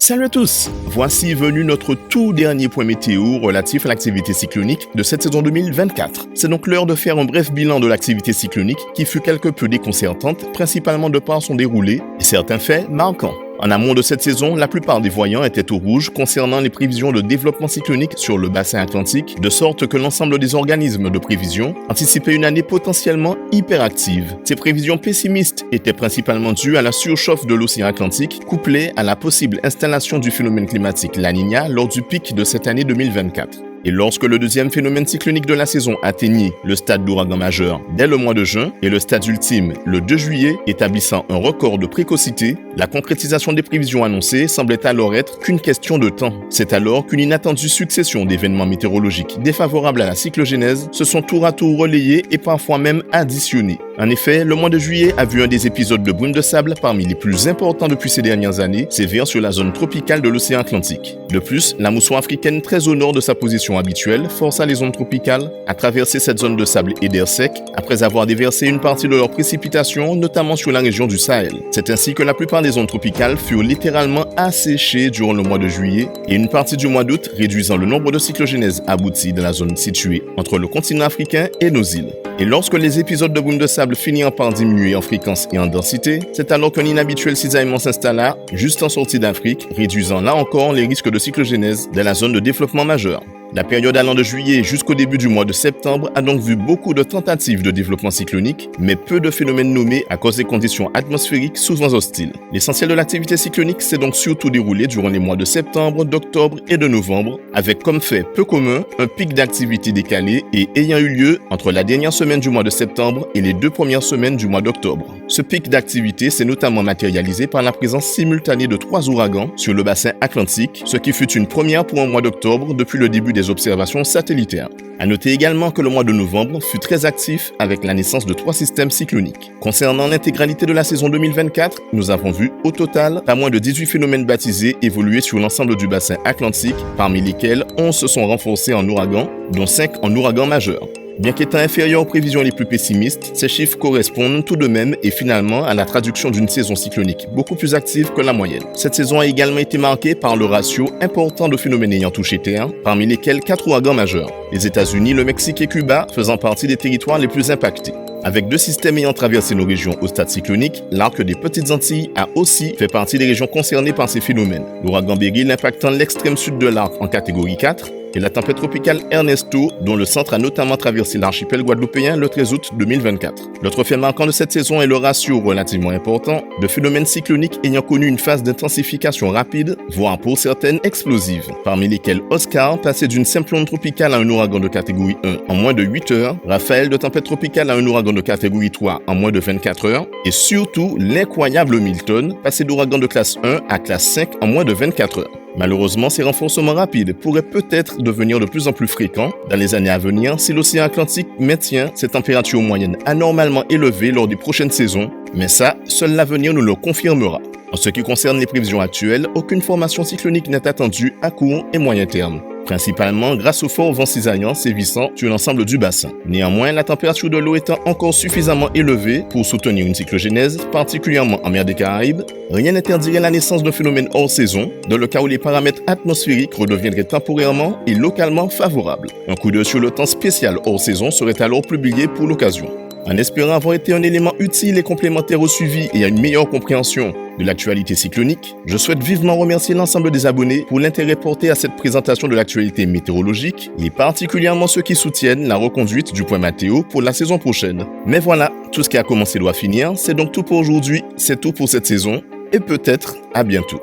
Salut à tous, voici venu notre tout dernier point météo relatif à l'activité cyclonique de cette saison 2024. C'est donc l'heure de faire un bref bilan de l'activité cyclonique qui fut quelque peu déconcertante, principalement de par son déroulé et certains faits marquants. En amont de cette saison, la plupart des voyants étaient au rouge concernant les prévisions de développement cyclonique sur le bassin atlantique, de sorte que l'ensemble des organismes de prévision anticipaient une année potentiellement hyperactive. Ces prévisions pessimistes étaient principalement dues à la surchauffe de l'océan Atlantique, couplée à la possible installation du phénomène climatique La Niña lors du pic de cette année 2024. Et lorsque le deuxième phénomène cyclonique de la saison atteignit le stade d'ouragan majeur dès le mois de juin et le stade ultime le 2 juillet établissant un record de précocité, la concrétisation des prévisions annoncées semblait alors être qu'une question de temps. C'est alors qu'une inattendue succession d'événements météorologiques défavorables à la cyclogénèse se sont tour à tour relayés et parfois même additionnés. En effet, le mois de juillet a vu un des épisodes de brume de sable parmi les plus importants depuis ces dernières années sévir sur la zone tropicale de l'océan Atlantique. De plus, la mousson africaine très au nord de sa position habituelle força les ondes tropicales à traverser cette zone de sable et d'air sec après avoir déversé une partie de leurs précipitations, notamment sur la région du Sahel. C'est ainsi que la plupart des ondes tropicales furent littéralement asséchées durant le mois de juillet et une partie du mois d'août, réduisant le nombre de cyclogénèses abouties dans la zone située entre le continent africain et nos îles. Et lorsque les épisodes de brume de sable finirent par diminuer en fréquence et en densité, c'est alors qu'un inhabituel cisaillement s'installa juste en sortie d'Afrique, réduisant là encore les risques de cyclogénèse dans la zone de développement majeur. La période allant de juillet jusqu'au début du mois de septembre a donc vu beaucoup de tentatives de développement cyclonique, mais peu de phénomènes nommés à cause des conditions atmosphériques souvent hostiles. L'essentiel de l'activité cyclonique s'est donc surtout déroulé durant les mois de septembre, d'octobre et de novembre, avec comme fait peu commun un pic d'activité décalé et ayant eu lieu entre la dernière semaine du mois de septembre et les 2 premières semaines du mois d'octobre. Ce pic d'activité s'est notamment matérialisé par la présence simultanée de 3 ouragans sur le bassin atlantique, ce qui fut une première pour un mois d'octobre depuis le début des observations satellitaires. À noter également que le mois de novembre fut très actif avec la naissance de 3 systèmes cycloniques. Concernant l'intégralité de la saison 2024, nous avons vu au total pas moins de 18 phénomènes baptisés évoluer sur l'ensemble du bassin atlantique, parmi lesquels 11 se sont renforcés en ouragan, dont 5 en ouragan majeur. Bien qu'étant inférieurs aux prévisions les plus pessimistes, ces chiffres correspondent tout de même et finalement à la traduction d'une saison cyclonique beaucoup plus active que la moyenne. Cette saison a également été marquée par le ratio important de phénomènes ayant touché Terre, parmi lesquels 4 ouragans majeurs, les États-Unis, le Mexique et Cuba faisant partie des territoires les plus impactés. Avec 2 systèmes ayant traversé nos régions au stade cyclonique, l'arc des Petites Antilles a aussi fait partie des régions concernées par ces phénomènes. L'ouragan Beryl impactant l'extrême sud de l'arc en catégorie 4, et la tempête tropicale Ernesto, dont le centre a notamment traversé l'archipel guadeloupéen le 13 août 2024. L'autre fait marquant de cette saison est le ratio relativement important de phénomènes cycloniques ayant connu une phase d'intensification rapide, voire pour certaines explosive, parmi lesquels Oscar, passé d'une simple onde tropicale à un ouragan de catégorie 1 en moins de 8 heures, Raphaël de tempête tropicale à un ouragan de catégorie 3 en moins de 24 heures, et surtout l'incroyable Milton, passé d'ouragan de classe 1 à classe 5 en moins de 24 heures. Malheureusement, ces renforcements rapides pourraient peut-être devenir de plus en plus fréquents dans les années à venir si l'océan Atlantique maintient ses températures moyennes anormalement élevées lors des prochaines saisons, mais ça, seul l'avenir nous le confirmera. En ce qui concerne les prévisions actuelles, aucune formation cyclonique n'est attendue à court et moyen terme, principalement grâce aux forts vents cisaillants sévissant sur l'ensemble du bassin. Néanmoins, la température de l'eau étant encore suffisamment élevée pour soutenir une cyclogénèse, particulièrement en mer des Caraïbes, rien n'interdirait la naissance d'un phénomène hors saison, dans le cas où les paramètres atmosphériques redeviendraient temporairement et localement favorables. Un coup d'œil sur le temps spécial hors saison serait alors publié pour l'occasion. En espérant avoir été un élément utile et complémentaire au suivi et à une meilleure compréhension de l'actualité cyclonique, je souhaite vivement remercier l'ensemble des abonnés pour l'intérêt porté à cette présentation de l'actualité météorologique et particulièrement ceux qui soutiennent la reconduite du point météo pour la saison prochaine. Mais voilà, tout ce qui a commencé doit finir, c'est donc tout pour aujourd'hui, c'est tout pour cette saison et peut-être à bientôt.